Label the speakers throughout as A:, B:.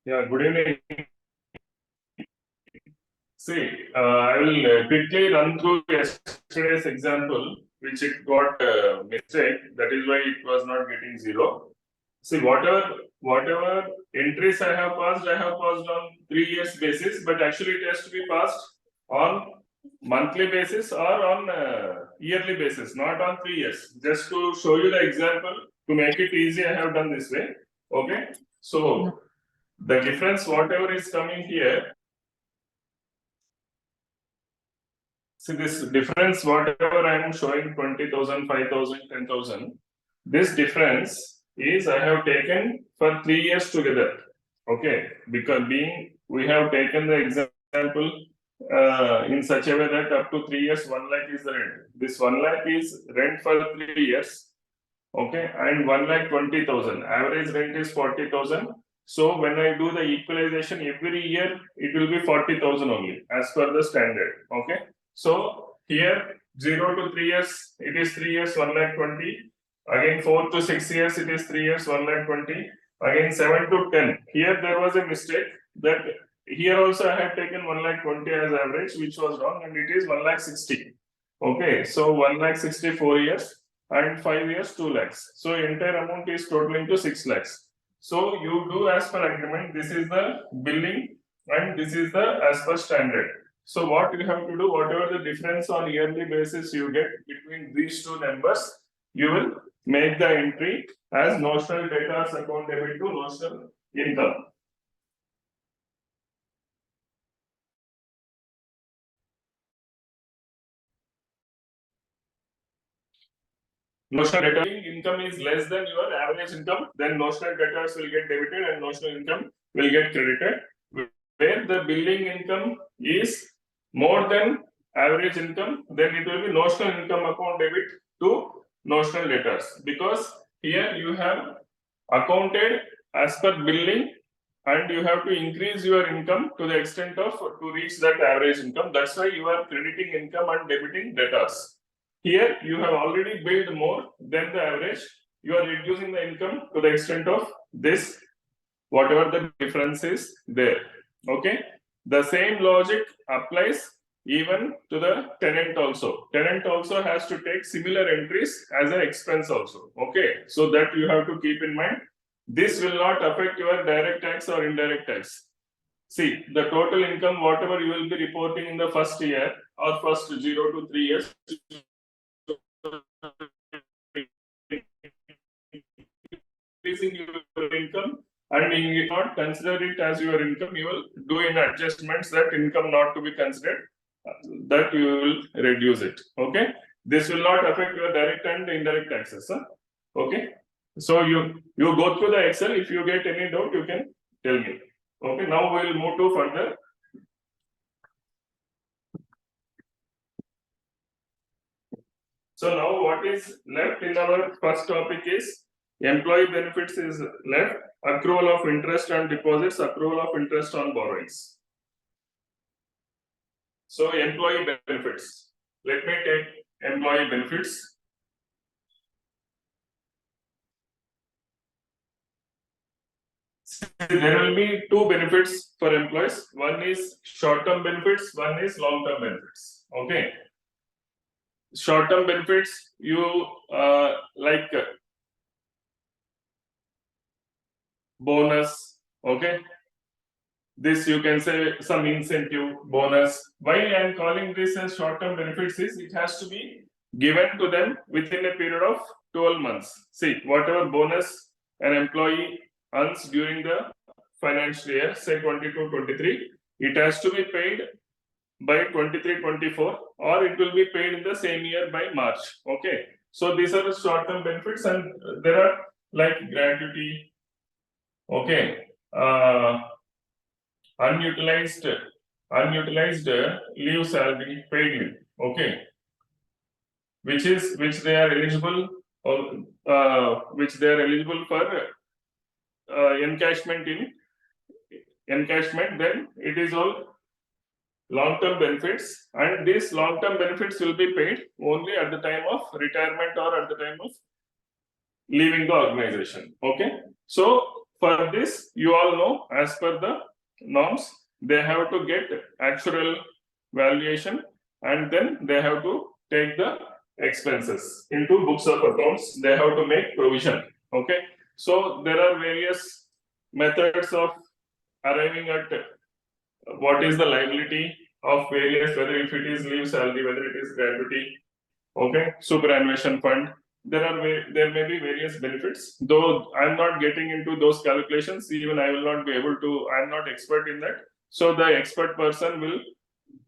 A: Yeah, good evening. See, I will quickly run through yesterday's example, which it got mistake. That is why it was not getting zero. See, whatever entries I have passed on 3 years basis, but actually it has to be passed on monthly basis or on yearly basis, not on 3 years. Just to show you the example, to make it easy, I have done this way. Okay, so the difference, whatever is coming here. See this difference, whatever I am showing 20,000, 5,000, 10,000. This difference is I have taken for 3 years together. Okay, because being we have taken the example in such a way that up to 3 years, 1 lakh is the rent. This 1 lakh is rent for 3 years. Okay, and 1,20,000. Average rent is 40,000. So when I do the equalization every year, it will be 40,000 only as per the standard. Okay. So here 0 to 3 years, it is 3 years, 1,20,000. Again 4 to 6 years, it is 3 years, 1,20,000. Again 7 to 10. Here there was a mistake that here also I had taken 1,20,000 as average, which was wrong, and it is 1,60,000. Okay, so 1,64 years and 5 years 2 lakhs. So entire amount is totaling to 6 lakhs. So you do as per agreement. This is the billing and this is the as per standard. So what you have to do, whatever the difference on yearly basis you get between these two numbers, you will make the entry as notional debtors account debit to notional income. Notional debtor income is less than your average income, then notional debtors will get debited and notional income will get credited. Where the billing income is more than average income, then it will be notional income account debit to notional debtors, because here you have accounted as per billing and you have to increase your income to the extent of to reach that average income. That's why you are crediting income and debiting debtors. Here you have already billed more than the average. You are reducing the income to the extent of this, whatever the difference is there. Okay. The same logic applies even to the tenant also. Tenant also has to take similar entries as an expense also. Okay. So that you have to keep in mind. This will not affect your direct tax or indirect tax. See, the total income, whatever you will be reporting in the first year or first 0 to 3 years, increasing your income, and you not consider it as your income, you will do in adjustments that income not to be considered, that you will reduce it. Okay, this will not affect your direct and indirect taxes. Okay, so you go through the Excel. If you get any doubt, you can tell me. Okay, now we will move to further. So now what is left in our first topic is employee benefits is left, accrual of interest on deposits, accrual of interest on borrowings. So employee benefits. Let me take employee benefits. There will be two benefits for employees. One is short-term benefits, one is long-term benefits. Okay. Short-term benefits, you like bonus. Okay. This you can say some incentive, bonus. Why I am calling this as short-term benefits is it has to be given to them within a period of 12 months. See, whatever bonus an employee earns during the financial year, say 22-23, it has to be paid by 23-24, or it will be paid in the same year by March. Okay. So these are the short-term benefits, and there are like gratuity. Okay. Unutilized leave salary, paid leave. Okay, which they are eligible, which they are eligible for encashment. Then it is all long-term benefits, and these long-term benefits will be paid only at the time of retirement or at the time of leaving the organization. Okay, so for this, you all know, as per the norms, they have to get actual valuation and then they have to take the expenses into books of accounts. They have to make provision. Okay, so there are various methods of arriving at what is the liability of various, whether if it is leave salary, whether it is gratuity, okay, superannuation fund. There may be various benefits, though I'm not getting into those calculations. Even I will not be able to. I'm not expert in that. So the expert person will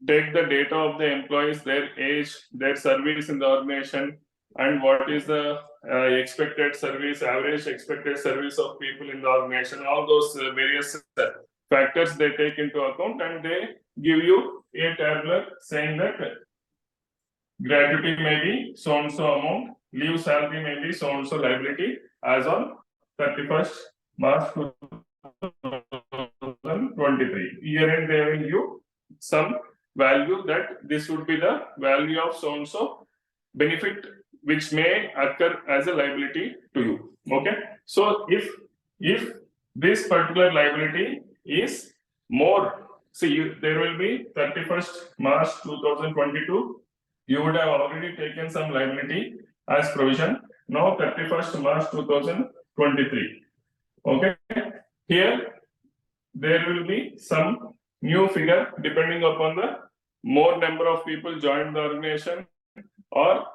A: take the data of the employees, their age, their service in the organization, and what is the expected service, average expected service of people in the organization. All those various factors they take into account, and they give you a tabular saying that gratuity may be so and so amount, leave salary may be so and so liability as on 31st March 2023. Year end they will give some value that this would be the value of so and so benefit which may occur as a liability to you. Okay, so if this particular liability is more, see, there will be 31st March 2022. You would have already taken some liability as provision. Now 31st March 2023. Okay, here there will be some new figure depending upon the more number of people joined the organization, or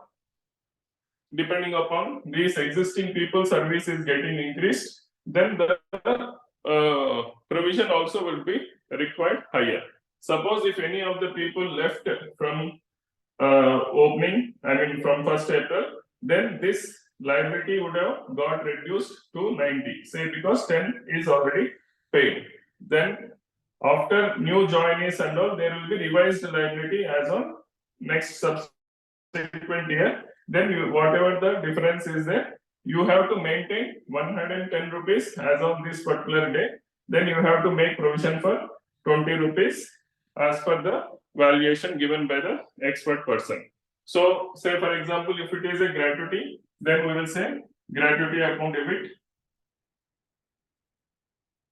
A: depending upon these existing people service is getting increased, then the provision also will be required higher. Suppose if any of the people left from opening, I mean from 1st April, then this liability would have got reduced to 90, say, because 10 is already paid. Then after new joinees and all, there will be revised liability as on next subsequent year. Then you, whatever the difference is there, you have to maintain 110 rupees as on this particular day. Then you have to make provision for 20 rupees as per the valuation given by the expert person. So, say for example, if it is a gratuity, then we will say gratuity account debit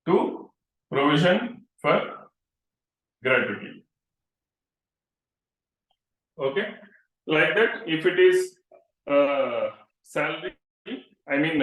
A: to provision for gratuity. Okay, like that. If it is salary, I mean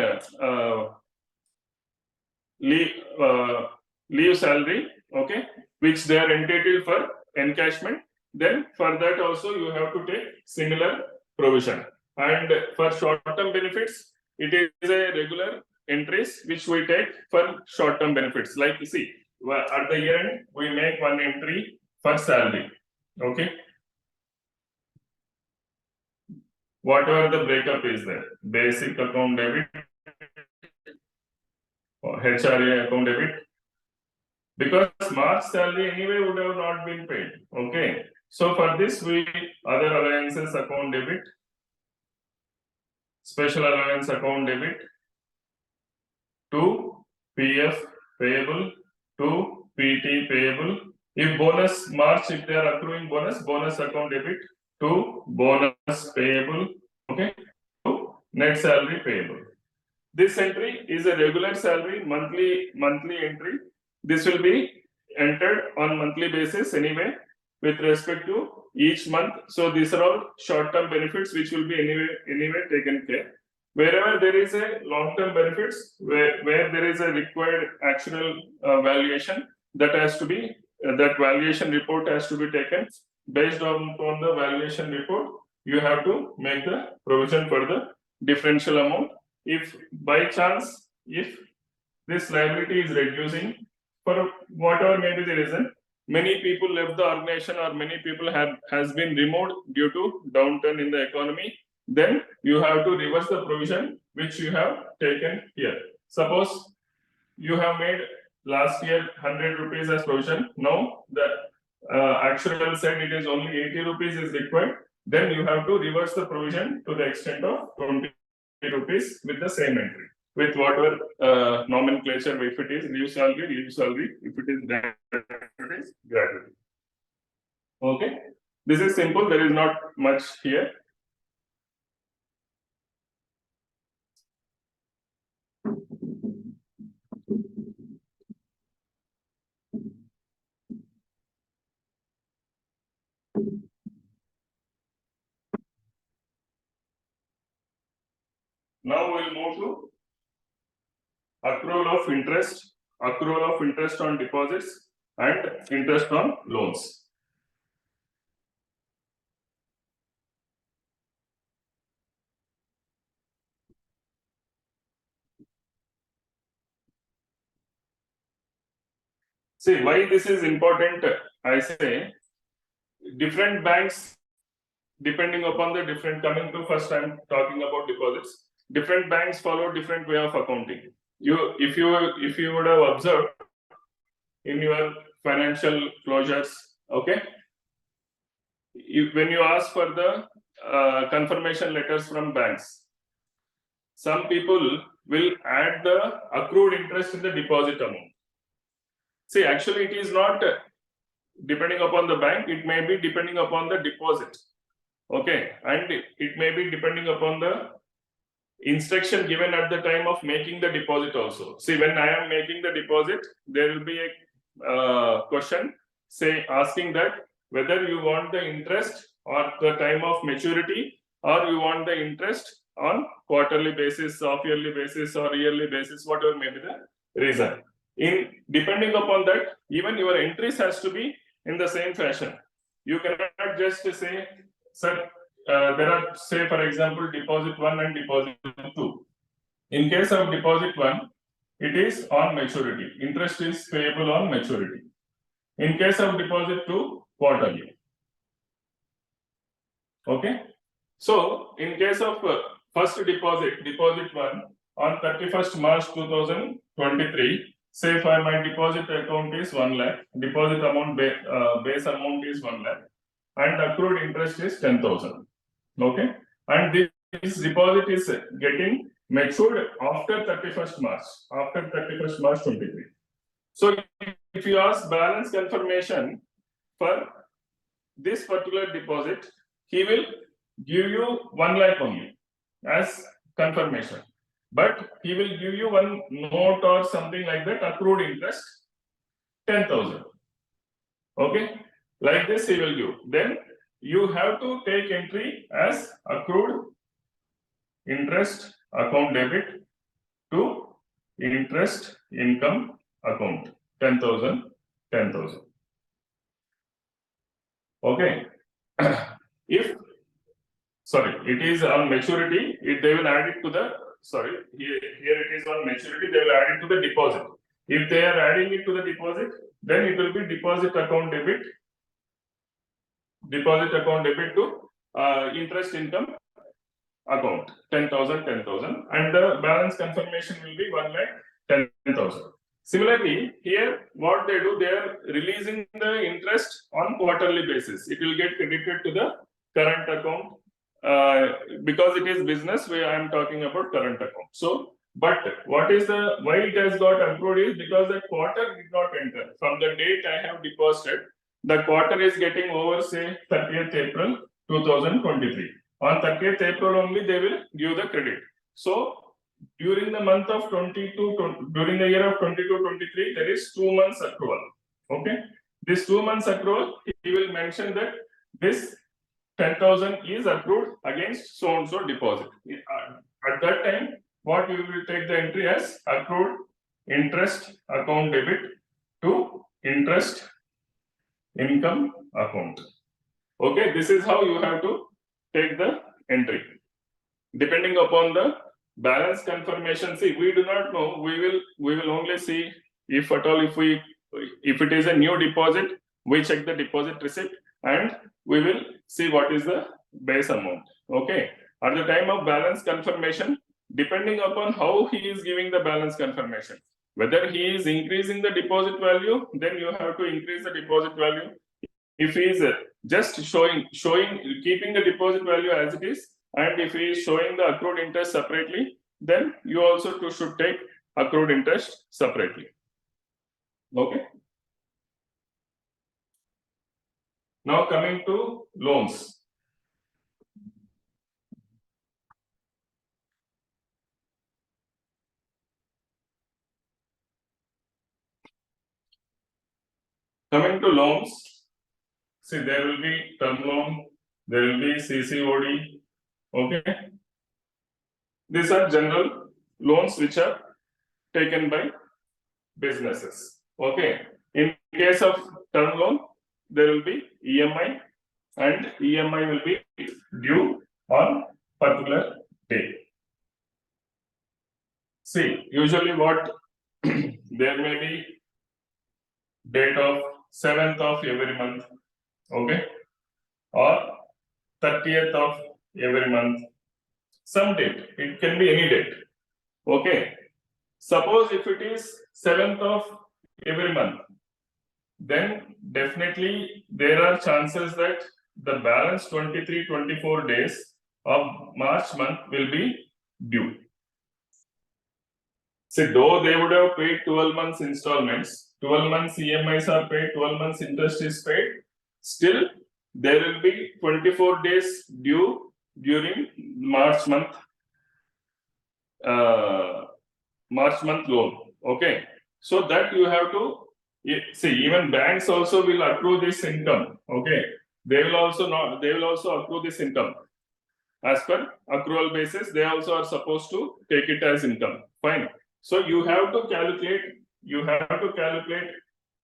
A: leave salary, okay, which they are entitled for encashment, then for that also you have to take similar provision. And for short-term benefits, it is a regular entries which we take for short-term benefits. Like you see, at the year end, we make one entry for salary. Okay, whatever the breakup is there, basic account debit, or HRA account debit, because March salary anyway would have not been paid. Okay, so for this we other allowances account debit, special allowance account debit to PF payable to PT payable. If bonus March, if they are accruing bonus account debit to bonus payable. Okay, to net salary payable. This entry is a regular salary monthly entry. This will be entered on monthly basis anyway with respect to each month. So these are all short-term benefits which will be anyway taken care. Wherever there is a long-term benefits, where there is a required actual valuation, that has to be that valuation report has to be taken. Based on the valuation report, you have to make the provision for the differential amount. If by chance, if this liability is reducing for whatever may be the reason, many people left the organization or many people has been removed due to downturn in the economy, then you have to reverse the provision which you have taken here. Suppose you have made last year 100 rupees as provision. Now the actuarial said it is only 80 rupees is required. Then you have to reverse the provision to the extent of 20 rupees with the same entry, with whatever nomenclature. If it is leave salary. If it is gratuity. Okay, this is simple. There is not much here. accrual of interest on deposits, and interest on loans. See, why this is important, I say, different banks, depending upon the different, coming to first I'm talking about deposits, different banks follow different way of accounting. If you would have observed in your financial closures, okay, when you ask for the confirmation letters from banks, some people will add the accrued interest in the deposit amount. See, actually it is not depending upon the bank, it may be depending upon the deposit, okay, and it may be depending upon the instruction given at the time of making the deposit also. See, when I am making the deposit, there will be a question, say, asking that whether you want the interest or the time of maturity, or you want the interest on quarterly basis, half-yearly basis, or yearly basis, whatever may be the reason. In depending upon that, even your entries has to be in the same fashion. You cannot just say, sir, there are, say, for example, deposit 1 and deposit 2. In case of deposit 1, it is on maturity. Interest is payable on maturity. In case of deposit 2, quarterly. Okay. So, in case of first deposit 1, on 31st March 2023, say for my deposit account is 1 lakh, deposit amount base amount is 1 lakh, and accrued interest is 10,000. Okay, and this deposit is getting matured after 31st March 23. So if you ask balance confirmation for this particular deposit, he will give you 1 lakh only as confirmation, but he will give you one note or something like that, accrued interest 10,000. Okay, like this he will give. Then you have to take entry as accrued interest account debit to interest income account 10,000. Okay. If it is on maturity, they will add it to the here it is on maturity, they will add it to the deposit. If they are adding it to the deposit, then it will be deposit account debit to interest income account 10,000, and the balance confirmation will be 1 lakh 10,000. Similarly, here what they do, they are releasing the interest on quarterly basis. It will get credited to the current account because it is business where I am talking about current account. So, but what is the why it has got accrued is because the quarter did not enter. From the date I have deposited, the quarter is getting over, say 30th April 2023. On 30th April only they will give the credit. So during the month of during the year of 22-23, there is 2 months accrual. Okay, this 2 months accrual, he will mention that this 10,000 is accrued against so and so deposit. At that time, what we will take the entry as accrued interest account debit to interest income account. Okay, this is how you have to take the entry. Depending upon the balance confirmation, see, we do not know. We will only see if at all if it is a new deposit, we check the deposit receipt and we will see what is the base amount. Okay, at the time of balance confirmation, depending upon how he is giving the balance confirmation, whether he is increasing the deposit value, then you have to increase the deposit value. If he is just keeping the deposit value as it is, and if he is showing the accrued interest separately, then you also should take accrued interest separately. Okay. Now coming to loans. Coming to loans, see, there will be term loan, there will be CCOD. Okay. These are general loans which are taken by businesses. Okay. In case of term loan, there will be EMI, and EMI will be due on particular day. See, usually what there may be date of 7th of every month, okay, or 30th of every month, some date, it can be any date, okay. Suppose if it is 7th of every month, then definitely there are chances that the balance 23-24 days of March month will be due. See, though they would have paid 12 months installments, 12 months EMIs are paid, 12 months interest is paid, still there will be 24 days due during March month loan. Okay, so that you have to see. Even banks also will accrue this income. Okay, they will also accrue this income as per accrual basis. They also are supposed to take it as income. Fine. So you have to calculate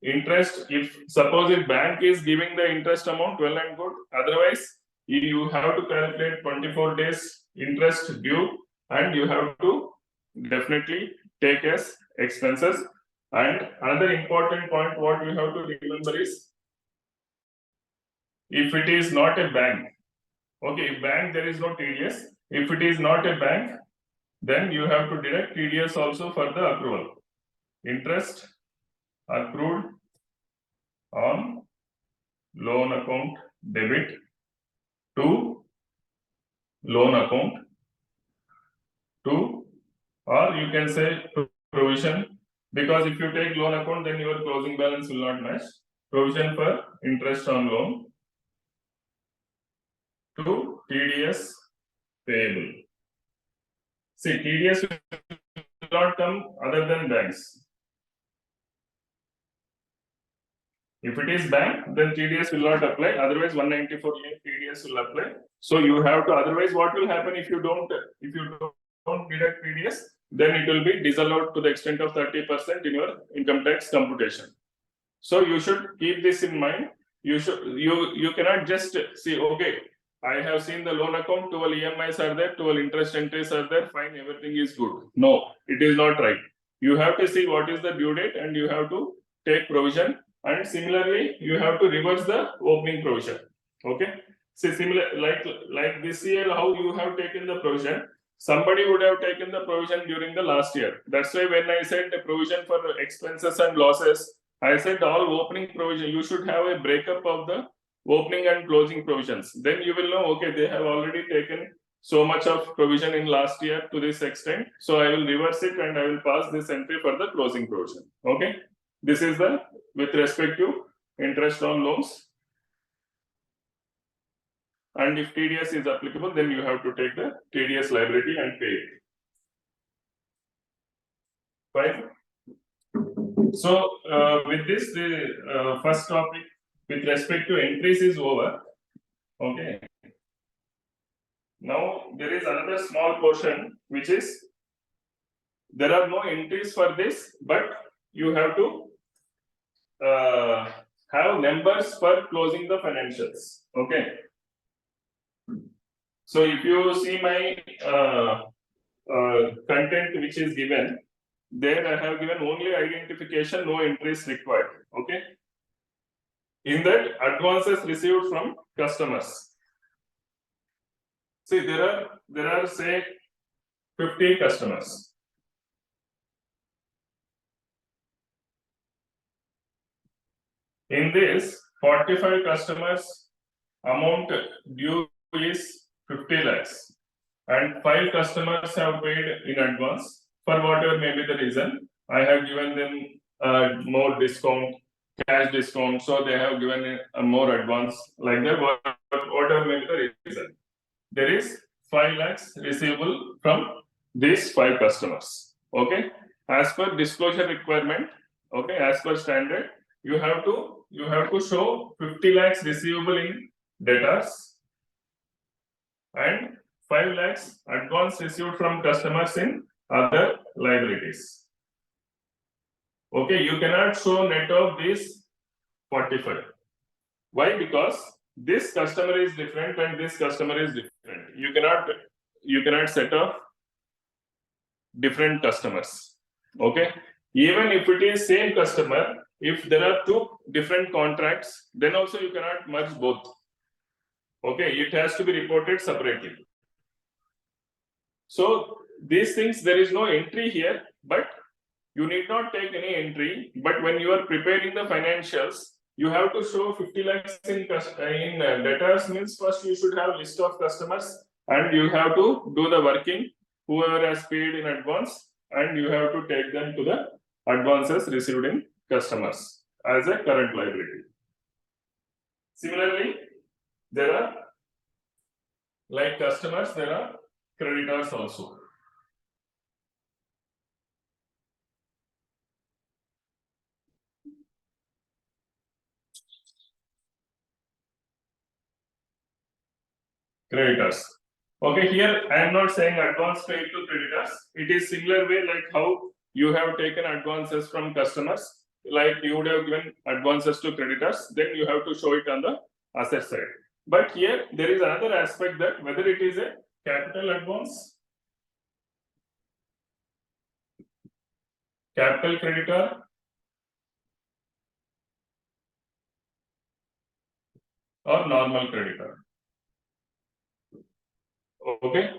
A: interest. If suppose if bank is giving the interest amount, well and good. Otherwise, you have to calculate 24 days interest due, and you have to definitely take as expenses. And another important point what you have to remember is, if it is not a bank, okay, if bank there is no TDS. If it is not a bank, then you have to deduct TDS also for the accrual. Interest accrued on loan account debit to loan account to, or you can say provision, because if you take loan account, then your closing balance will not match. Provision for interest on loan to TDS payable. See, TDS will not come other than banks. If it is bank, then TDS will not apply. Otherwise, 194 TDS will apply. So you have to. Otherwise, what will happen if you don't deduct TDS? Then it will be disallowed to the extent of 30% in your income tax computation. So you should keep this in mind. You cannot just see, okay, I have seen the loan account, 12 EMIs are there, 12 interest entries are there, fine, everything is good. No, it is not right. You have to see what is the due date, and you have to take provision. And similarly, you have to reverse the opening provision. Okay. See, similar like this year, how you have taken the provision. Somebody would have taken the provision during the last year. That's why when I said the provision for expenses and losses, I said all opening provision, you should have a breakup of the opening and closing provisions. Then you will know, okay, they have already taken so much of provision in last year to this extent. So I will reverse it and I will pass this entry for the closing provision. Okay. This is the with respect to interest on loans. And if TDS is applicable, then you have to take the TDS liability and pay it. Fine. So with this, the first topic with respect to entries is over. Okay. Now there is another small portion which is there are no entries for this, but you have to have numbers for closing the financials. Okay. So if you see my content which is given, there I have given only identification, no entries required. Okay. In that, advances received from customers. See, there are say 50 customers. In this, 45 customers, amount due is 50 lakhs, and 5 customers have paid in advance for whatever may be the reason. I have given them more discount, cash discount, so they have given a more advance, like that, whatever may be the reason. There is 5 lakhs receivable from these 5 customers. Okay, as per disclosure requirement, okay, as per standard, you have to show 50 lakhs receivable in debtors and 5 lakhs advance received from customers in other liabilities. Okay, you cannot show net of this 45. Why? Because this customer is different and this customer is different. You cannot set up different customers. Okay, even if it is same customer, if there are two different contracts, then also you cannot merge both. Okay, it has to be reported separately. So these things, there is no entry here, but you need not take any entry. But when you are preparing the financials, you have to show 50 lakhs in debtors. Means first you should have list of customers and you have to do the working, whoever has paid in advance, and you have to take them to the advances received in customers as a current liability. Similarly, there are, like customers, there are creditors also. Creditors. Okay, here I am not saying advance paid to creditors. It is similar way like how you have taken advances from customers, like you would have given advances to creditors, then you have to show it on the asset side. But here there is another aspect, that whether it is a capital advance, capital creditor, or normal creditor. Okay.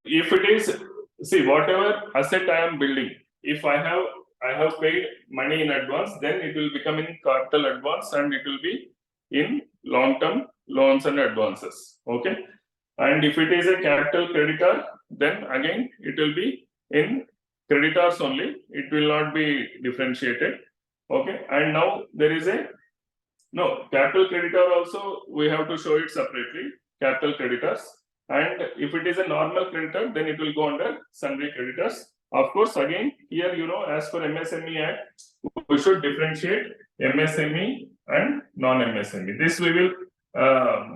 A: If it is, see, whatever asset I am building, if I have paid money in advance, then it will become in capital advance and it will be in long-term loans and advances. Okay. And if it is a capital creditor, then again it will be in creditors only. It will not be differentiated. Okay. And now there is a capital creditor also, we have to show it separately, capital creditors. And if it is a normal creditor, then it will go under sundry creditors. Of course, again, here, as per MSME Act, we should differentiate MSME and non-MSME. This we will,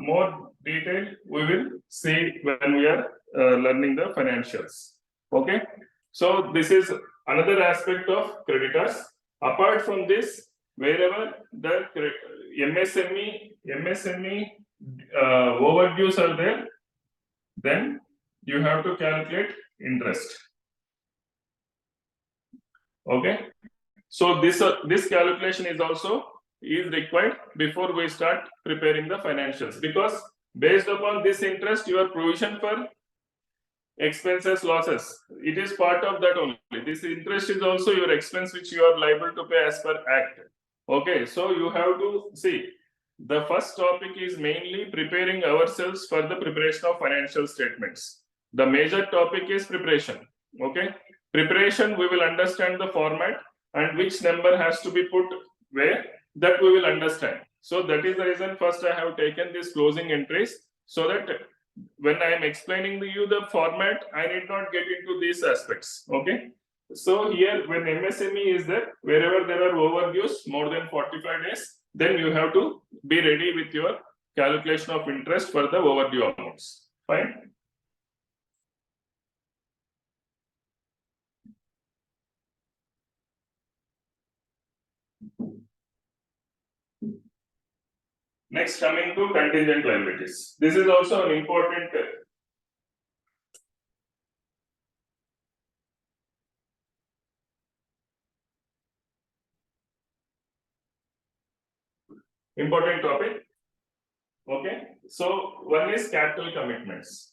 A: more detail, we will see when we are learning the financials. Okay. So this is another aspect of creditors. Apart from this, wherever the MSME overdues are there, then you have to calculate interest. Okay. So this calculation is also required before we start preparing the financials, because based upon this interest, your provision for expenses, losses, it is part of that only. This interest is also your expense which you are liable to pay as per Act. Okay, so you have to see, the first topic is mainly preparing ourselves for the preparation of financial statements. The major topic is preparation. Okay, preparation, we will understand the format and which number has to be put where, that we will understand. So that is the reason first I have taken these closing entries, so that when I am explaining to you the format, I need not get into these aspects. Okay. So here, when MSME is there, wherever there are overdues more than 45 days, then you have to be ready with your calculation of interest for the overdue amounts. Fine. Next, coming to contingent liabilities. This is also an important topic. Okay, so one is capital commitments.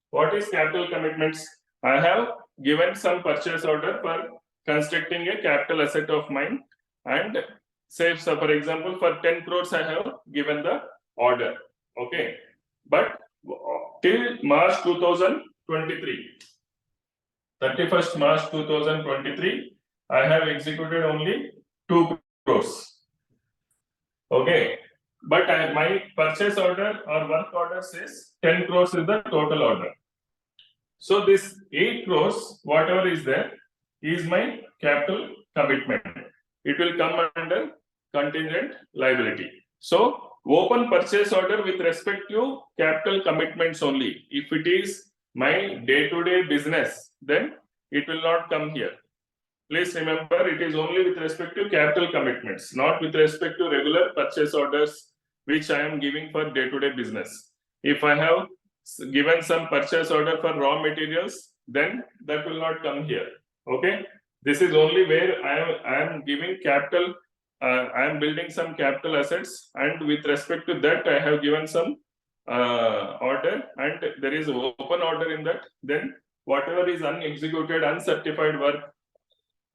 A: What is capital commitments? I have given some purchase order for constructing a capital asset of mine, and say, so for example, for 10 crores I have given the order. Okay, but till March 2023, 31st March 2023, I have executed only 2 crores. Okay, but my purchase order or work order says 10 crores is the total order. So this 8 crores, whatever is there, is my capital commitment. It will come under contingent liability. So open purchase order with respect to capital commitments only. If it is my day-to-day business, then it will not come here. Please remember, it is only with respect to capital commitments, not with respect to regular purchase orders which I am giving for day-to-day business. If I have given some purchase order for raw materials, then that will not come here. Okay, this is only where I am giving capital. I am building some capital assets, and with respect to that, I have given some order, and there is open order in that. Then whatever is unexecuted, uncertified work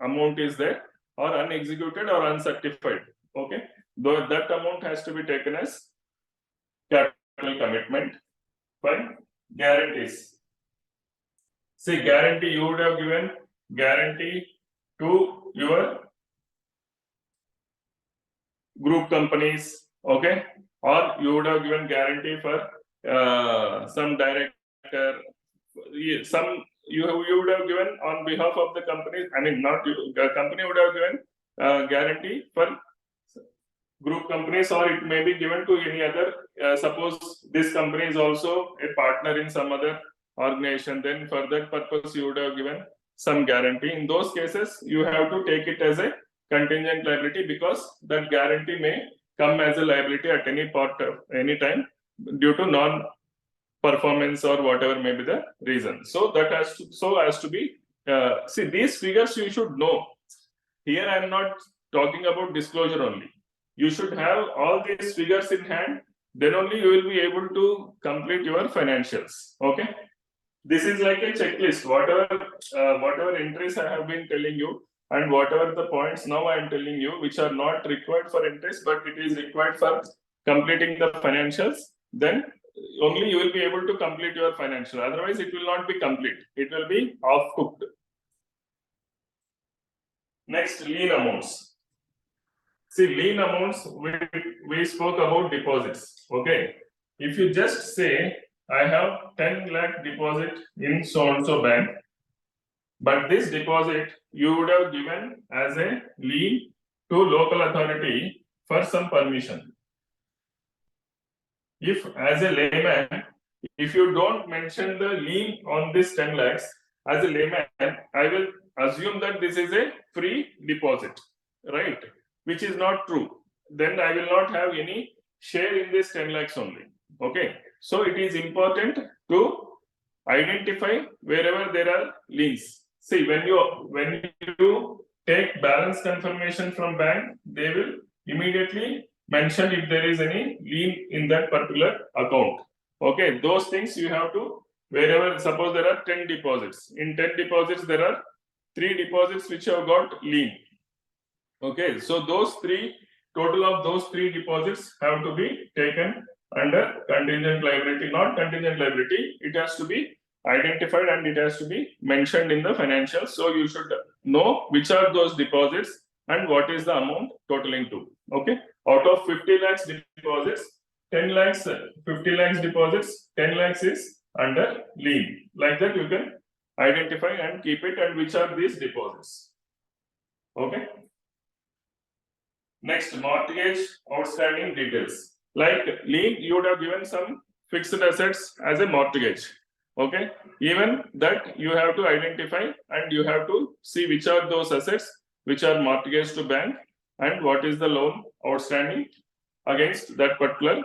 A: amount is there, or unexecuted or uncertified. Okay, though that amount has to be taken as capital commitment. Fine. Guarantees. See, guarantee, you would have given guarantee to your group companies, okay, or you would have given guarantee for some director, some you would have given on behalf of the company. I mean, not you, the company would have given guarantee for group companies, or it may be given to any other. Suppose this company is also a partner in some other organization, then for that purpose you would have given some guarantee. In those cases, you have to take it as a contingent liability, because that guarantee may come as a liability at any time due to non-performance or whatever may be the reason. So that has to be. See, these figures you should know. Here I am not talking about disclosure only. You should have all these figures in hand. Then only you will be able to complete your financials. Okay. This is like a checklist. Whatever entries I have been telling you, and whatever the points now I am telling you, which are not required for entries, but it is required for completing the financials, then only you will be able to complete your financial. Otherwise, it will not be complete. It will be half cooked. Next, lien amounts. See, lien amounts, we spoke about deposits. Okay. If you just say, I have 10 lakh deposit in so and so bank, but this deposit you would have given as a lien to local authority for some permission. If as a layman, if you don't mention the lien on this 10 lakhs, as a layman, I will assume that this is a free deposit, right? Which is not true. Then I will not have any share in this 10 lakhs only. Okay. So it is important to identify wherever there are liens. See, when you take balance confirmation from bank, they will immediately mention if there is any lien in that particular account. Okay, those things you have to, wherever, suppose there are 10 deposits. In 10 deposits, there are 3 deposits which have got lien. Okay, so total of those 3 deposits have to be taken under contingent liability, not contingent liability. It has to be identified and it has to be mentioned in the financials. So you should know which are those deposits and what is the amount totaling to. Okay, out of 50 lakhs deposits, 10 lakhs, 50 lakhs deposits, 10 lakhs is under lien. Like that, you can identify and keep it, and which are these deposits. Okay. Next, mortgage outstanding details. Like lien, you would have given some fixed assets as a mortgage. Okay, even that you have to identify, and you have to see which are those assets which are mortgaged to bank and what is the loan outstanding against that particular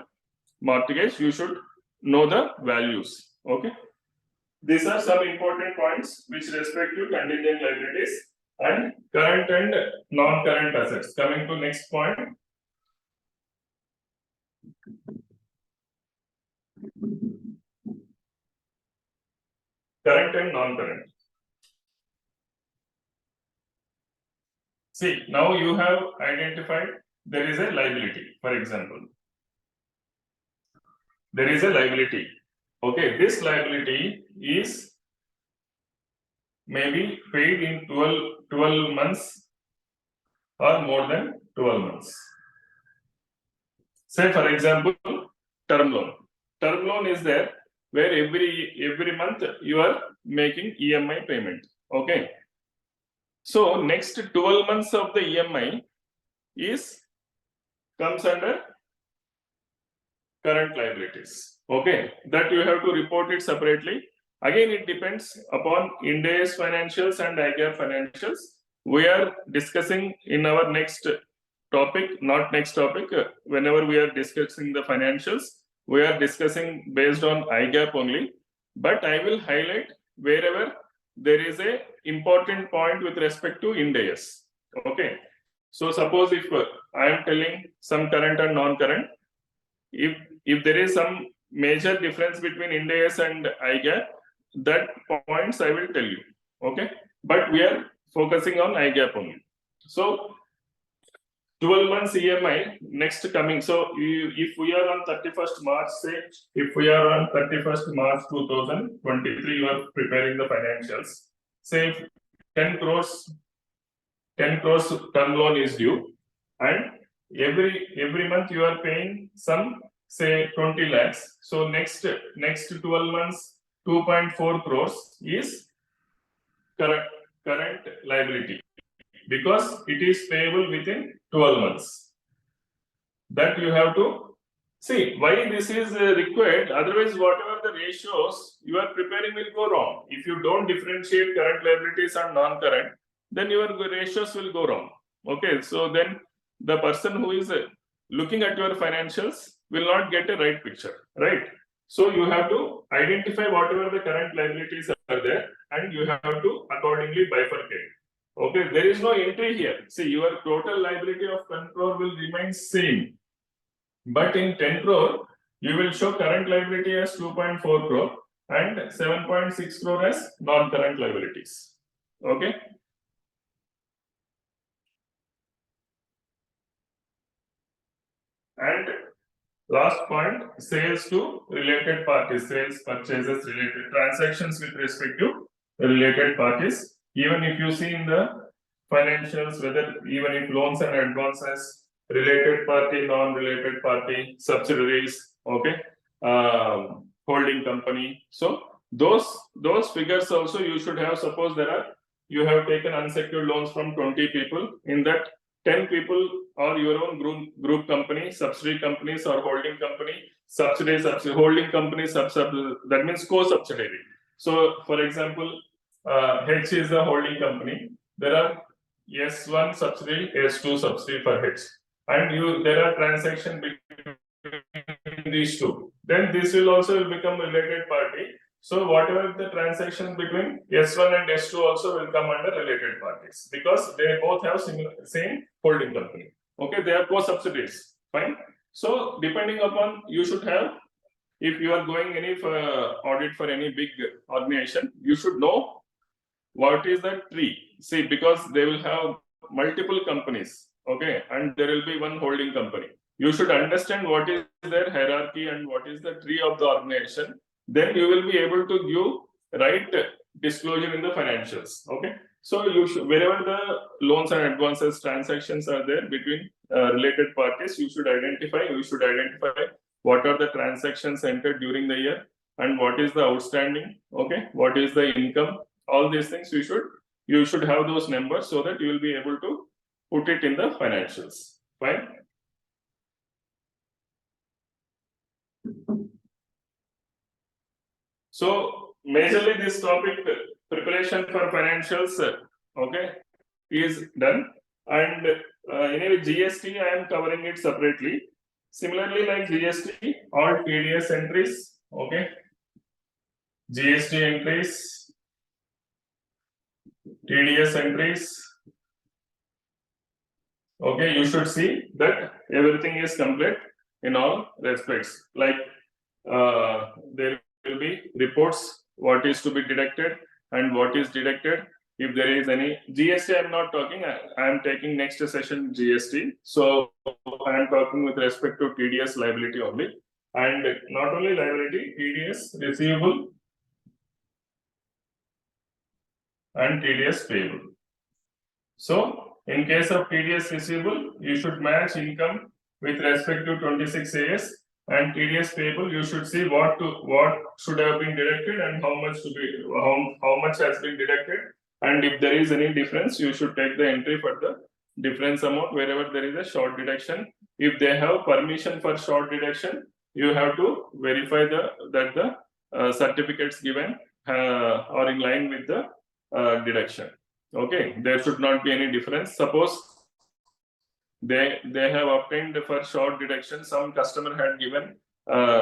A: mortgage. You should know the values. Okay, these are some important points which respect to contingent liabilities and current and non-current assets. Coming to next point. Current and non-current. See, now you have identified there is a liability, for example. There is a liability. Okay, this liability is maybe paid in 12 months or more than 12 months. Say, for example, term loan. Term loan is there where every month you are making EMI payment. Okay. So next 12 months of the EMI comes under current liabilities. Okay, that you have to report it separately. Again, it depends upon Ind AS financials and IGAAP financials. We are discussing in our next topic, not next topic. Whenever we are discussing the financials, we are discussing based on IGAAP only. But I will highlight wherever there is a important point with respect to Ind AS. Okay. So suppose if I am telling some current and non-current, if there is some major difference between Ind AS and IGAAP, that points I will tell you. Okay, but we are focusing on IGAAP only. So 12 months EMI next coming. So if we are on 31st March, say if we are on 31st March 2023, you are preparing the financials. Say if 10 crores term loan is due, and every month you are paying some, say 20 lakhs. So next 12 months 2.4 crores is current liability, because it is payable within 12 months. That you have to see why this is required. Otherwise, whatever the ratios you are preparing will go wrong. If you don't differentiate current liabilities and non-current, then your ratios will go wrong. Okay, so then the person who is looking at your financials will not get a right picture, right? So you have to identify whatever the current liabilities are there, and you have to accordingly bifurcate. Okay, there is no entry here. See, your total liability of 10 crore will remain same, but in 10 crore, you will show current liability as 2.4 crore and 7.6 crore as non-current liabilities. Okay. And last point, sales to related parties, sales, purchases, related transactions with respect to related parties. Even if you see in the financials, whether even if loans and advances, related party, non-related party, subsidiaries, okay, holding company. So those figures also you should have. Suppose you have taken unsecured loans from 20 people. In that, 10 people or your own group company, subsidiary companies or holding company, subsidiary, holding company, that means co-subsidiary. So, for example, H is the holding company. There are S1 subsidiary, S2 subsidiary for H, and there are transactions between these two. Then this will also become a related party. So whatever the transactions between S1 and S2 also will come under related parties, because they both have same holding company. Okay, they are co-subsidiaries. Fine. So depending upon, you should have, if you are going any audit for any big organization, you should know what is the tree. See, because they will have multiple companies. Okay, and there will be one holding company. You should understand what is their hierarchy and what is the tree of the organization. Then you will be able to give right disclosure in the financials. Okay, so you should, wherever the loans and advances transactions are there between related parties, you should identify what are the transactions entered during the year and what is the outstanding. Okay, what is the income. All these things you should have those numbers, so that you will be able to put it in the financials. Fine. So majorly this topic, preparation for financials, okay, is done. And anyway, GST I am covering it separately. Similarly, like GST, all TDS entries, okay, GST entries, TDS entries. Okay, you should see that everything is complete in all respects. Like there will be reports, what is to be deducted and what is deducted. If there is any GST, I am not talking. I am taking next session GST. So I am talking with respect to TDS liability only, and not only liability, TDS receivable and TDS payable. So in case of TDS receivable, you should match income with respect to 26 AS, and TDS payable, you should see what should have been deducted and how much has been deducted. And if there is any difference, you should take the entry for the difference amount wherever there is a short deduction. If they have permission for short deduction, you have to verify that the certificates given are in line with the deduction. Okay, there should not be any difference. Suppose they have obtained for short deduction, some customer had given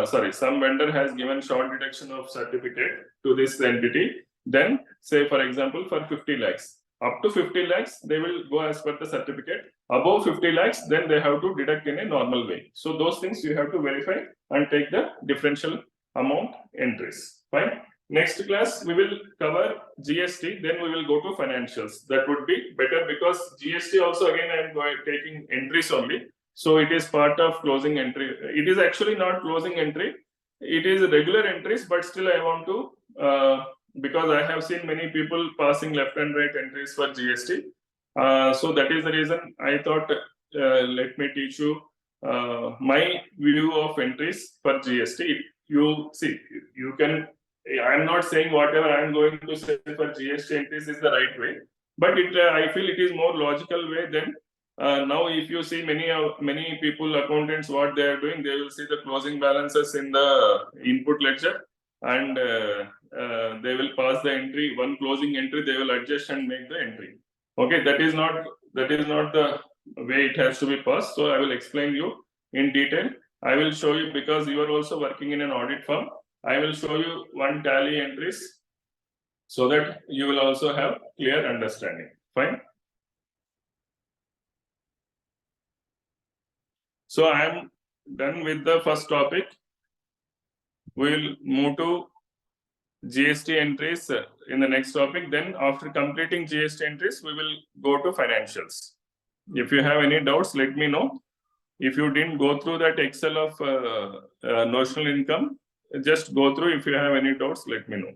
A: some vendor has given short deduction of certificate to this entity, then say for example for 50 lakhs, up to 50 lakhs they will go as per the certificate. Above 50 lakhs, then they have to deduct in a normal way. So those things you have to verify and take the differential amount entries. Fine. Next class we will cover GST, then we will go to financials. That would be better because GST also again I am taking entries only. So it is part of closing entry. It is actually not closing entry. It is regular entries, but still I want to because I have seen many people passing left and right entries for GST. So that is the reason I thought let me teach you my view of entries for GST. You see, you can. I am not saying whatever I am going to say for GST entries is the right way, but I feel it is more logical way than now. If you see many people, accountants, what they are doing, they will see the closing balances in the input ledger, and they will pass the entry, one closing entry, they will adjust and make the entry. Okay, that is not the way it has to be passed. So I will explain you in detail. I will show you, because you are also working in an audit firm. I will show you one tally entries so that you will also have clear understanding. Fine. So I am done with the first topic. We will move to GST entries in the next topic. Then after completing GST entries, we will go to financials. If you have any doubts, let me know. If you didn't go through that Excel of notional income, just go through. If you have any doubts, let me know.